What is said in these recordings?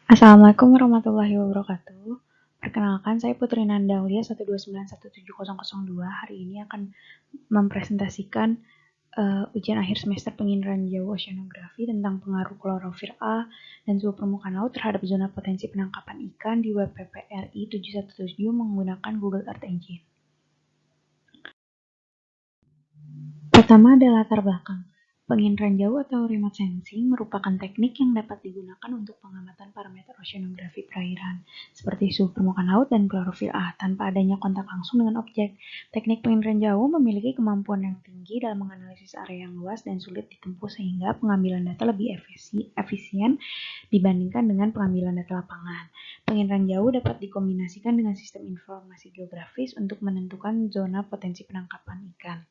Assalamualaikum warahmatullahi wabarakatuh. Perkenalkan, saya Putri Nanda Aulia 129170002. Hari ini akan mempresentasikan ujian akhir semester penginderaan jauh oceanografi tentang pengaruh klorofil A dan suhu permukaan laut terhadap zona potensi penangkapan ikan di WPPRI 717 menggunakan Google Earth Engine. Pertama ada latar belakang. Penginderaan jauh atau remote sensing merupakan teknik yang dapat digunakan untuk pengamatan parameter oceanografi perairan, seperti suhu permukaan laut dan klorofil A, tanpa adanya kontak langsung dengan objek. Teknik penginderaan jauh memiliki kemampuan yang tinggi dalam menganalisis area yang luas dan sulit ditempuh sehingga pengambilan data lebih efisien dibandingkan dengan pengambilan data lapangan. Penginderaan jauh dapat dikombinasikan dengan sistem informasi geografis untuk menentukan zona potensi penangkapan ikan.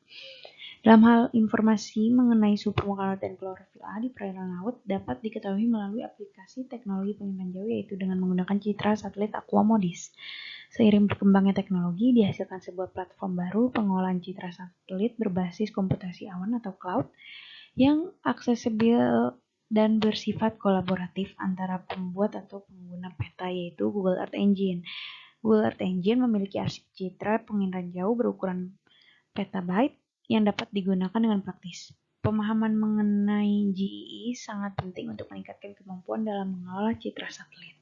Dalam hal informasi mengenai suhu permukaan laut dan klorofil A di perairan laut dapat diketahui melalui aplikasi teknologi penginderaan jauh yaitu dengan menggunakan citra satelit Aquamodis. Seiring berkembangnya teknologi, dihasilkan sebuah platform baru pengolahan citra satelit berbasis komputasi awan atau cloud yang aksesibel dan bersifat kolaboratif antara pembuat atau pengguna peta yaitu Google Earth Engine. Google Earth Engine memiliki arsip citra penginderaan jauh berukuran petabyte yang dapat digunakan dengan praktis. Pemahaman mengenai GEE sangat penting untuk meningkatkan kemampuan dalam mengelola citra satelit.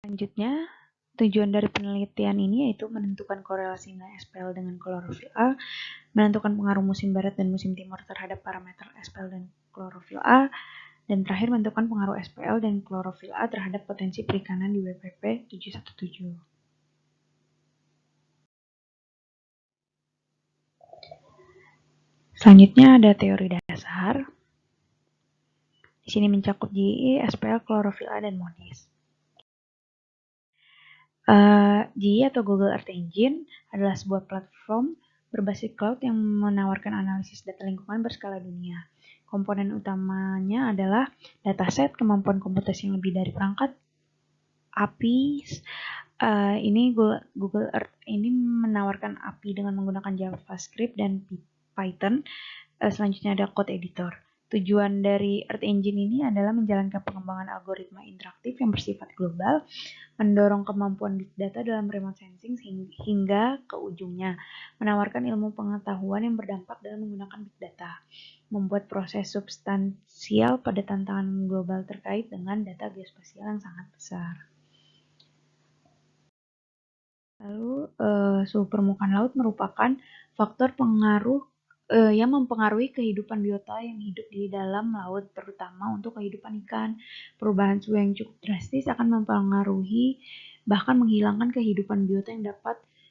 Selanjutnya, tujuan dari penelitian ini yaitu menentukan korelasi nilai SPL dengan klorofil A, menentukan pengaruh musim barat dan musim timur terhadap parameter SPL dan klorofil A, dan terakhir menentukan pengaruh SPL dan klorofil A terhadap potensi perikanan di WPP 717. Selanjutnya ada teori dasar. Di sini mencakup GE, SPL, klorofil A, dan MODIS. GE atau Google Earth Engine adalah sebuah platform berbasis cloud yang menawarkan analisis data lingkungan berskala dunia. Komponen utamanya adalah dataset, kemampuan komputasi yang lebih dari perangkat, API. Ini Google Earth ini menawarkan API dengan menggunakan JavaScript dan Python. Selanjutnya ada code editor. Tujuan dari Earth Engine ini adalah menjalankan pengembangan algoritma interaktif yang bersifat global, mendorong kemampuan big data dalam remote sensing hingga ke ujungnya, menawarkan ilmu pengetahuan yang berdampak dalam menggunakan big data, membuat proses substansial pada tantangan global terkait dengan data geospasial yang sangat besar. Lalu, suhu permukaan laut merupakan faktor pengaruh yang mempengaruhi kehidupan biota yang hidup di dalam laut, terutama untuk kehidupan ikan. Perubahan suhu yang cukup drastis akan mempengaruhi bahkan menghilangkan kehidupan biota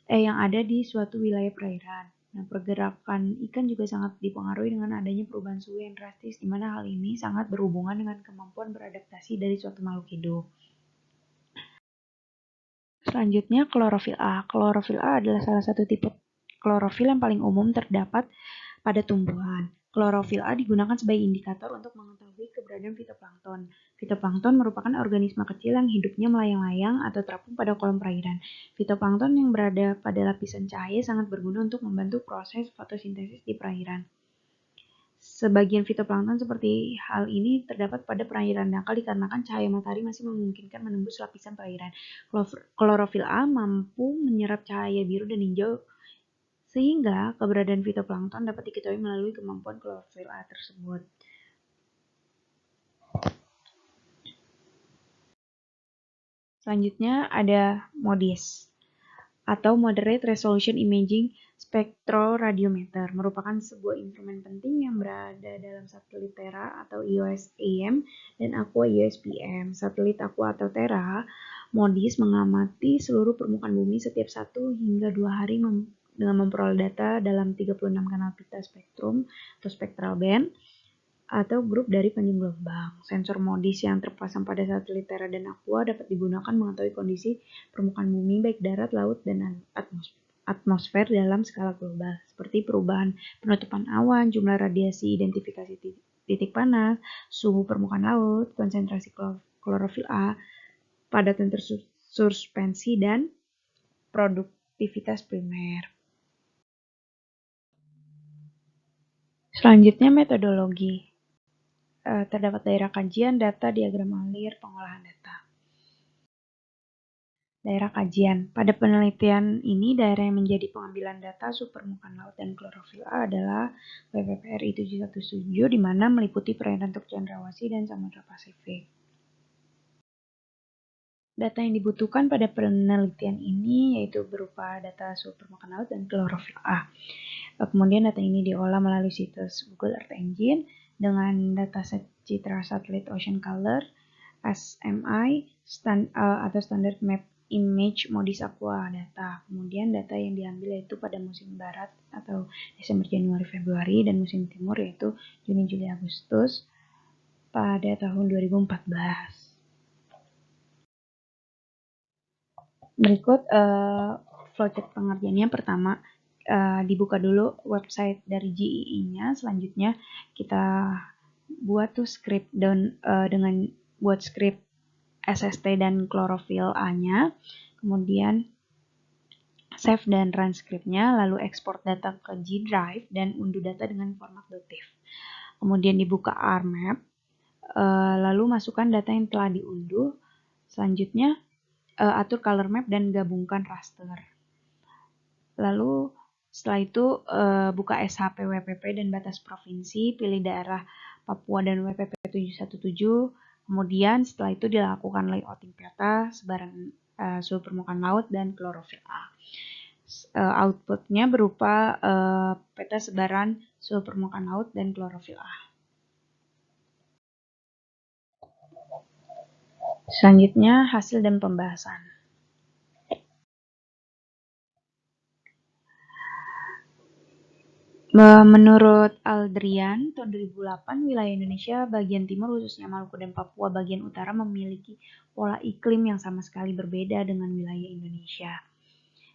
yang ada di suatu wilayah perairan. Nah, pergerakan ikan juga sangat dipengaruhi dengan adanya perubahan suhu yang drastis, di mana hal ini sangat berhubungan dengan kemampuan beradaptasi dari suatu makhluk hidup. Selanjutnya, klorofil A. Klorofil A adalah salah satu tipe klorofil yang paling umum terdapat pada tumbuhan. Klorofil A digunakan sebagai indikator untuk mengetahui keberadaan fitoplankton. Fitoplankton merupakan organisme kecil yang hidupnya melayang-layang atau terapung pada kolom perairan. Fitoplankton yang berada pada lapisan cahaya sangat berguna untuk membantu proses fotosintesis di perairan. Sebagian fitoplankton seperti hal ini terdapat pada perairan dangkal dikarenakan cahaya matahari masih memungkinkan menembus lapisan perairan. Klorofil A mampu menyerap cahaya biru dan hijau sehingga keberadaan fitoplankton dapat diketahui melalui kemampuan klorofil A tersebut. Selanjutnya ada MODIS atau Moderate Resolution Imaging Spectroradiometer, merupakan sebuah instrumen penting yang berada dalam satelit Terra atau EOS-AM dan Aqua EOS-PM. Satelit Aqua atau Terra MODIS mengamati seluruh permukaan bumi setiap 1 hingga 2 hari dengan memperoleh data dalam 36 kanal pita spektrum atau spectral band atau grup dari panjang gelombang. Sensor MODIS yang terpasang pada satelit Terra dan Aqua dapat digunakan mengetahui kondisi permukaan bumi baik darat, laut, dan atmosfer dalam skala global, seperti perubahan penutupan awan, jumlah radiasi, identifikasi titik panas, suhu permukaan laut, konsentrasi klorofil A, padatan tersuspensi, dan produktivitas primer. Selanjutnya metodologi. terdapat daerah kajian, data, diagram alir, pengolahan data. Daerah kajian. Pada penelitian ini, daerah yang menjadi pengambilan data sub permukaan laut dan klorofil A adalah WPPRI 717, di mana meliputi perairan Teluk Cendrawasih dan Samudra Pasifik. Data yang dibutuhkan pada penelitian ini yaitu berupa data sub permukaan laut dan klorofil A. Kemudian data ini diolah melalui situs Google Earth Engine dengan dataset citra satelit Ocean Color, SMI, atau Standard Map Image Modis Aqua Data. Kemudian data yang diambil yaitu pada musim barat atau Desember, Januari, Februari, dan musim timur yaitu Juni, Juli, Agustus pada tahun 2014. Berikut flowchart pengerjaannya. Pertama, dibuka dulu website dari GEE-nya. Selanjutnya kita buat tuh script dengan buat script SST dan klorofil A-nya. Kemudian save dan run scriptnya, lalu ekspor data ke G Drive dan unduh data dengan format .tif. Kemudian dibuka RMap, lalu masukkan data yang telah diunduh. Selanjutnya atur color map dan gabungkan raster. Lalu setelah itu buka SHP WPP dan batas provinsi, pilih daerah Papua dan WPP 717. Kemudian setelah itu dilakukan layouting peta sebaran suhu permukaan laut dan klorofil A. Outputnya berupa peta sebaran suhu permukaan laut dan klorofil A. Selanjutnya hasil dan pembahasan. Menurut Aldrian, tahun 2008, wilayah Indonesia bagian timur khususnya Maluku dan Papua bagian utara memiliki pola iklim yang sama sekali berbeda dengan wilayah Indonesia.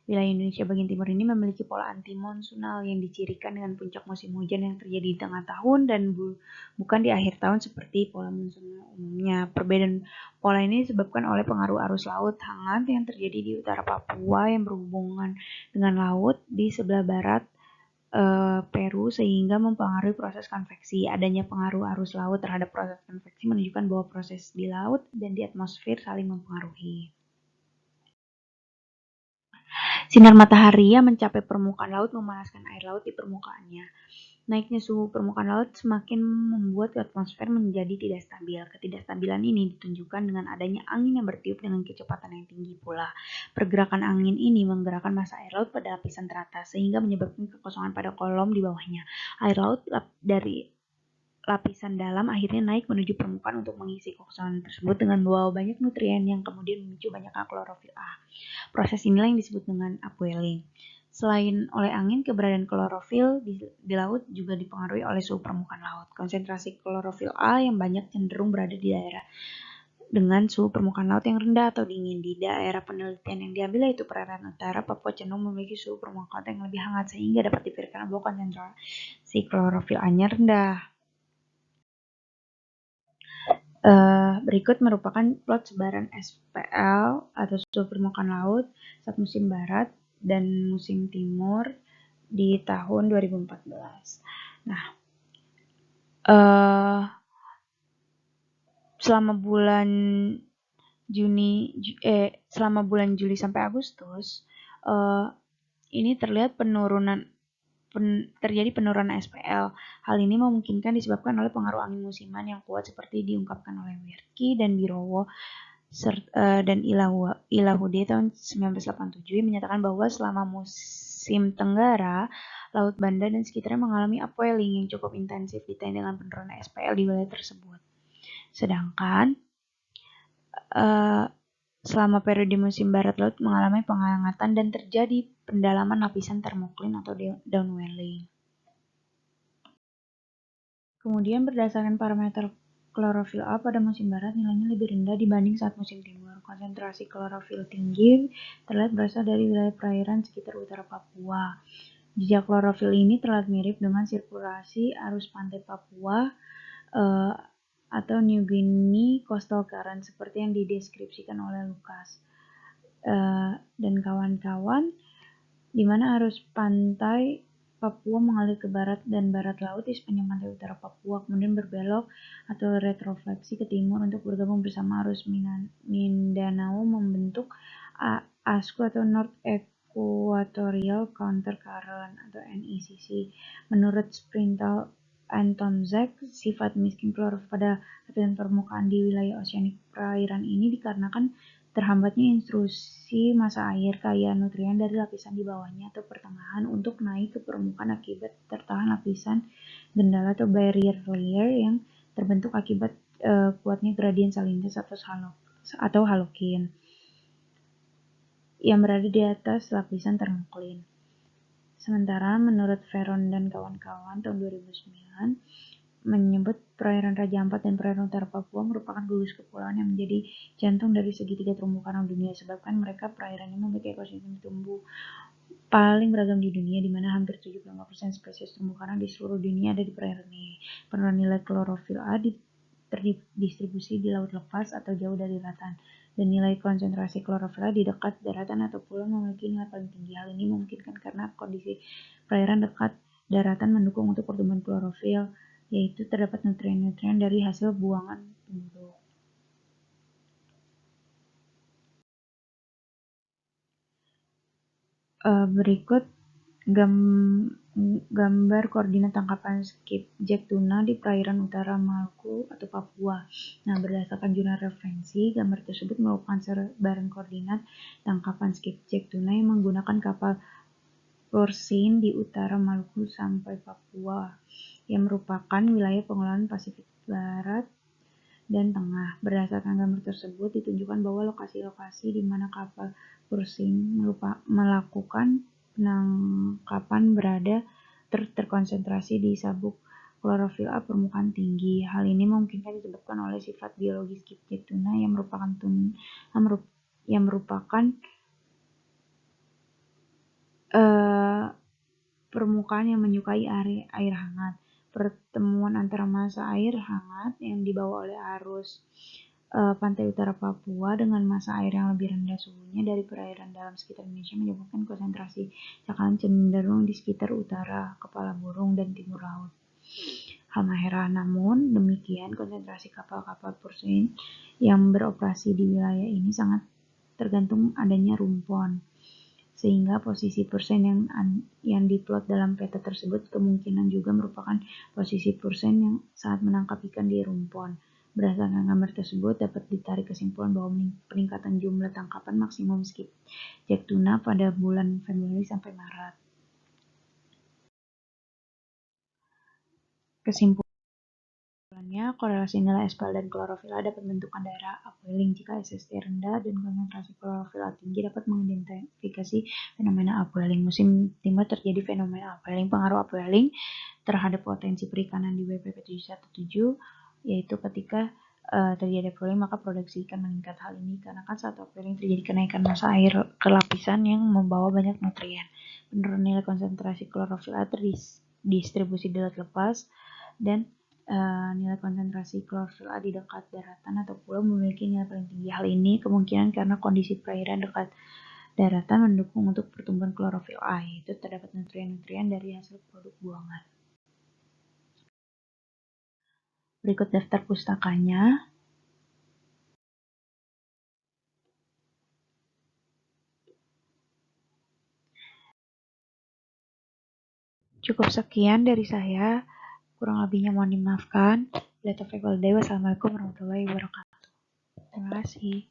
Wilayah Indonesia bagian timur ini memiliki pola antimonsunal yang dicirikan dengan puncak musim hujan yang terjadi di tengah tahun dan bukan di akhir tahun seperti pola monsunal umumnya. Perbedaan pola ini disebabkan oleh pengaruh arus laut hangat yang terjadi di utara Papua yang berhubungan dengan laut di sebelah barat Peru sehingga mempengaruhi proses konveksi. Adanya pengaruh arus laut terhadap proses konveksi menunjukkan bahwa proses di laut dan di atmosfer saling mempengaruhi. Sinar matahari yang mencapai permukaan laut memanaskan air laut di permukaannya. Naiknya suhu permukaan laut semakin membuat atmosfer menjadi tidak stabil. Ketidakstabilan ini ditunjukkan dengan adanya angin yang bertiup dengan kecepatan yang tinggi pula. Pergerakan angin ini menggerakkan massa air laut pada lapisan teratas sehingga menyebabkan kekosongan pada kolom di bawahnya. Air laut dari lapisan dalam akhirnya naik menuju permukaan untuk mengisi kekosongan tersebut dengan membawa banyak nutrien yang kemudian memicu banyaknya klorofil A. Proses inilah yang disebut dengan upwelling. Selain oleh angin, keberadaan klorofil di laut juga dipengaruhi oleh suhu permukaan laut. Konsentrasi klorofil A yang banyak cenderung berada di daerah dengan suhu permukaan laut yang rendah atau dingin. Di daerah penelitian yang diambil yaitu perairan utara, Papua cenderung memiliki suhu permukaan laut yang lebih hangat sehingga dapat diperkirakan bahwa konsentrasi klorofil A-nya rendah. Berikut merupakan plot sebaran SPL atau suhu permukaan laut saat musim barat dan musim timur di tahun 2014. Nah, selama bulan Juli sampai Agustus, ini terlihat terjadi penurunan SPL. Hal ini memungkinkan disebabkan oleh pengaruh angin musiman yang kuat seperti diungkapkan oleh Wirki dan Birowo dan Ilahude tahun 1987 menyatakan bahwa selama musim tenggara, Laut Banda dan sekitarnya mengalami upwelling yang cukup intensif ditandai dengan penurunan SPL di wilayah tersebut. Sedangkan selama periode musim barat laut mengalami penghangatan dan terjadi pendalaman lapisan termoklin atau downwelling. Kemudian berdasarkan parameter klorofil A pada musim barat nilainya lebih rendah dibanding saat musim timur. Konsentrasi klorofil tinggi terlihat berasal dari wilayah perairan sekitar utara Papua. Jejak klorofil ini terlihat mirip dengan sirkulasi arus pantai Papua atau New Guinea Coastal Current seperti yang dideskripsikan oleh Lucas dan kawan-kawan, di mana arus pantai Papua mengalir ke barat dan barat laut di sepanjang pantai utara Papua, kemudian berbelok atau retrofleksi ke timur untuk bergabung bersama arus Mindanao membentuk ASCU atau North Equatorial Counter Current atau NECC. Menurut Sprintal Anton Zek, sifat miskin klorofil pada lapisan permukaan di wilayah oseanik perairan ini dikarenakan terhambatnya intrusi massa air kaya nutrien dari lapisan di bawahnya atau pertengahan untuk naik ke permukaan akibat tertahan lapisan gendala atau barrier layer yang terbentuk akibat kuatnya gradien salinitas atau halogen yang berada di atas lapisan termoklin. Sementara menurut Veron dan kawan-kawan tahun 2009 menyebut perairan Raja Ampat dan perairan utara Papua merupakan gugus kepulauan yang menjadi jantung dari segitiga terumbu karang dunia, sebabkan mereka perairan yang memiliki ekosistem tumbuh paling beragam di dunia, di mana hampir 75% spesies terumbu karang di seluruh dunia ada di perairan ini. Penurunan nilai klorofil A terdistribusi di laut lepas atau jauh dari daratan, dan nilai konsentrasi klorofil A di dekat daratan atau pulau memiliki nilai paling tinggi. Hal ini memungkinkan karena kondisi perairan dekat daratan mendukung untuk pertumbuhan klorofil, yaitu terdapat nutrien-nutrien dari hasil buangan penduduk. Berikut gambar koordinat tangkapan skipjack tuna di perairan utara Maluku atau Papua. Nah, berdasarkan jurnal referensi, gambar tersebut merupakan sebaran koordinat tangkapan skipjack tuna yang menggunakan kapal Porcine di utara Maluku sampai Papua, yang merupakan wilayah pengelolaan Pasifik Barat dan Tengah. Berdasarkan gambar tersebut, ditunjukkan bahwa lokasi-lokasi di mana kapal Porcine melakukan penangkapan berada terkonsentrasi di sabuk klorofil A permukaan tinggi. Hal ini memungkinkan disebabkan oleh sifat biologis skipjack tuna yang merupakan permukaan yang menyukai air hangat. Pertemuan antara massa air hangat yang dibawa oleh arus pantai utara Papua dengan massa air yang lebih rendah suhunya dari perairan dalam sekitar Indonesia menyebabkan konsentrasi cakalang cenderung di sekitar utara kepala burung dan timur laut Halmahera. Namun demikian, konsentrasi kapal-kapal Porcine yang beroperasi di wilayah ini sangat tergantung adanya rumpon, sehingga posisi persen yang diplot dalam peta tersebut kemungkinan juga merupakan posisi persen yang saat menangkap ikan di rumpon. Berdasarkan gambar tersebut dapat ditarik kesimpulan bahwa peningkatan jumlah tangkapan maksimum skipjack tuna pada bulan Februari sampai Maret. Kesimpulannya, korelasi nilai SPL dan klorofil A dapat menentukan daerah upwelling. Jika SST rendah dan konsentrasi klorofil A tinggi dapat mengidentifikasi fenomena upwelling. Musim timur terjadi fenomena upwelling. Pengaruh upwelling terhadap potensi perikanan di WPP 717 yaitu ketika terjadi upwelling maka produksi ikan meningkat. Hal ini karena saat upwelling terjadi kenaikan massa air ke lapisan yang membawa banyak nutrien. Penurunan nilai konsentrasi klorofil A terdistribusi di laut lepas dan nilai konsentrasi klorofil A di dekat daratan atau pulau memiliki nilai paling tinggi. Hal ini kemungkinan karena kondisi perairan dekat daratan mendukung untuk pertumbuhan klorofil A, yaitu terdapat nutrien-nutrien dari hasil produk buangan. Berikut daftar pustakanya. Cukup sekian dari saya, kurang lebihnya mohon dimaafkan. Wassalamualaikum warahmatullahi wabarakatuh. Terima kasih.